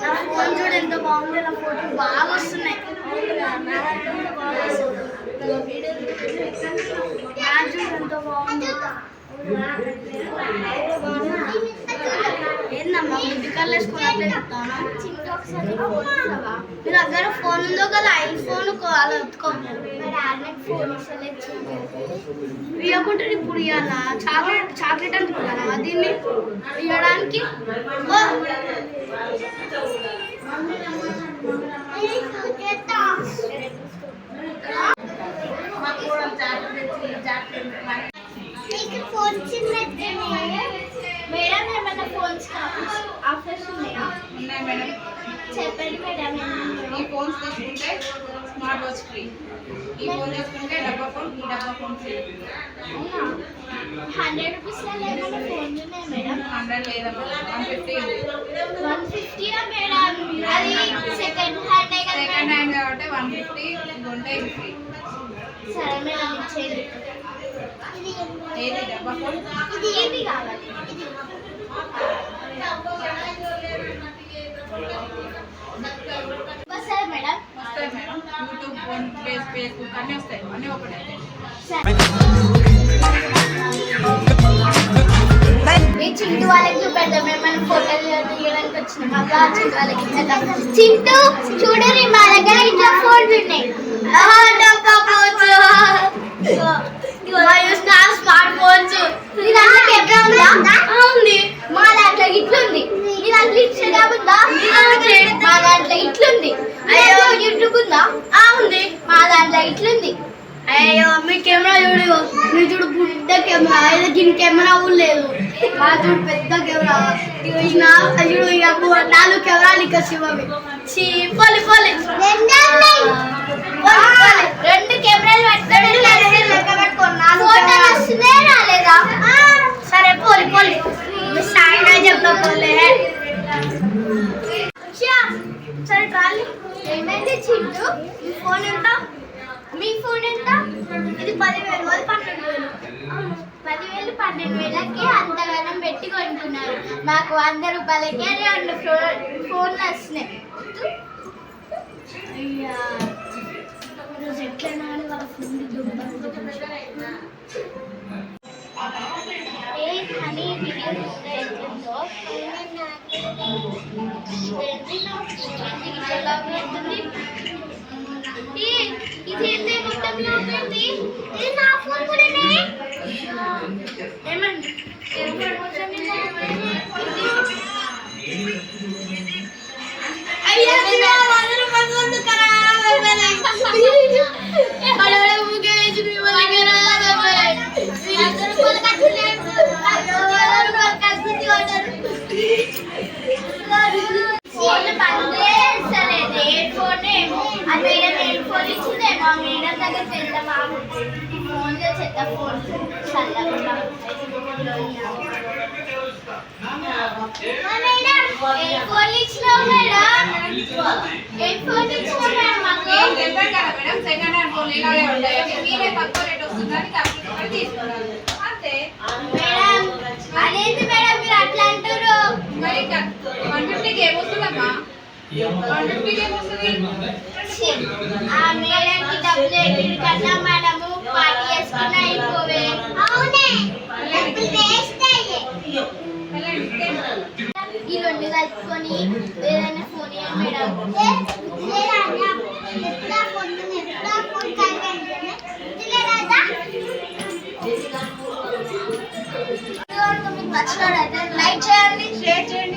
నా ఫోన్ చూడు ఎంత బాగుంది, నా ఫోటోలు బాగా వస్తున్నాయి. ఎంత బాగుంది. ఏందమ్మా ముద్దుకల్లు వేసుకున్నట్లే చెప్తాను. మీ దగ్గర ఫోన్ ఉందో కదా, ఐఫోన్ అలా ఇవ్వకుంటే ఇప్పుడు ఇవ్వాలా? చాక్లెట్ అనుకున్నానా దీన్ని ఇవ్వడానికి? మేడం ఏమైనా ఫోన్స్ ఆఫర్స్ ఉన్నాయా? ఉన్నాయి మేడం. చెప్పండి మేడం. ఈ ఫోన్స్ తీసుకుంటే స్మార్ట్ వాచ్ ఫ్రీ, ఈ ఫోన్ తీసుకుంటే డబ్బా ఫోన్, ఈ డబ్బా ఫోన్ ఫ్రీ. 100 రూపీస్లో ఏమైనా ఫోన్ ఉన్నాయి మేడం? 100 లేదమ్మా, 150 ఉంది. 150 మేడం? అది సెకండ్ హ్యాండ్ కదా? సెకండ్ హ్యాండ్ కాబట్టి 150 ఉంటే ఫ్రీ. సరే మేడం ఇచ్చేది. ఏది డబ్బా ఫోన్? ఇది కావాలి. వస్తాయి మేడం? వస్తాయి మేడం. యూట్యూబ్, ఫోన్, ఫేస్బుక్ అన్నీ వస్తాయి, అన్నీ ఒకటే. చింటూ వాళ్ళకి చూపెడతాం. మేము ఫోటోలు తీయడానికి వచ్చినాం. అబ్బా చింటూ వాళ్ళకి చింటూ చూడరి మా దగ్గర ఇట్లా ఫోన్లు ఉన్నాయి. Smart phones. నీ దాంట్లో కెమెరా ఉందా? ఉంది. మా దాంట్లో ఇట్లుంది. నీ దాంట్లో ఇన్స్టాగ్రామ్ ఉందా? మా దాంట్లో ఇట్లుంది. అయ్యో యూట్యూబ్ ఉందా? ఉంది. మా దాంట్లో ఇట్లుంది. అయ్యో మీ కెమెరా చూడు, మీ చూడు పెద్ద కెమెరా, ఏదో దీని కెమెరా కూడా లేదు. మా చూడు పెద్ద కెమెరా. చూడు ఇక 4 కెమెరాలు ఇక శివవి. పోలి పోలి 2 కెమెరాలు ఫోటో వస్తుందే రాలేదా? సరే పోలి పోలి సాయినా చెప్తా పోలే. సరే ట్రాలీ ఏమైంది చింటూ? మీ ఫోన్ ఎంత? మీ ఫోన్ ఎంత? ఇది 10,000, 12,000. 10,000, 12,000కి అంతగానం పెట్టి కొంటున్నారు. నాకు 100 రూపాయలకే 2 ఫోన్లు వస్తున్నాయి. అయ్యా ఈరోజు ఎట్లయినా వాళ్ళ ఫోన్ హనీ వీడియో ఎట్లుందో ఇది ఏంటి మొత్తం లోపలిది? ఇది నా ఫోన్ కూడానే. ఏమండి అయ్యా అందరూ పనులు ఖరాబ్ అయిపోయినాయి. మేడం దగ్గర పెద్ద బాబు ఫోన్లో చెత్త ఫోన్ చల్లగా ఫోన్ ఇచ్చినావు మేడం. ఫోన్ ఇచ్చినావు మేడం మాకు. సెకండ్ హ్యాండ్ ఫోన్ ఇలాగే ఉంటాయి, మీరే తక్కువ రేట్ వస్తుందని తీసుకోవాలి అంతే మేడం. అదేంటి మేడం మీరు అట్లా అంటారు? మరి 150కి ఏమొస్తుందమ్మా? 150కి ఏమొస్తుంది? ఆ మేడంకి డబ్బులు ఎట్టి కన్నా మనము పార్టీ చేసుకున్నా అయిపోవే. అవునే వేస్ట్ అయ్యే. ఈ 2 కలుపుకొని ఏదైనా ఫోన్ ఇవ్వండి మేడం. మీకు నచ్చినట్లయితే లైక్ చేయండి, షేర్ చేయండి.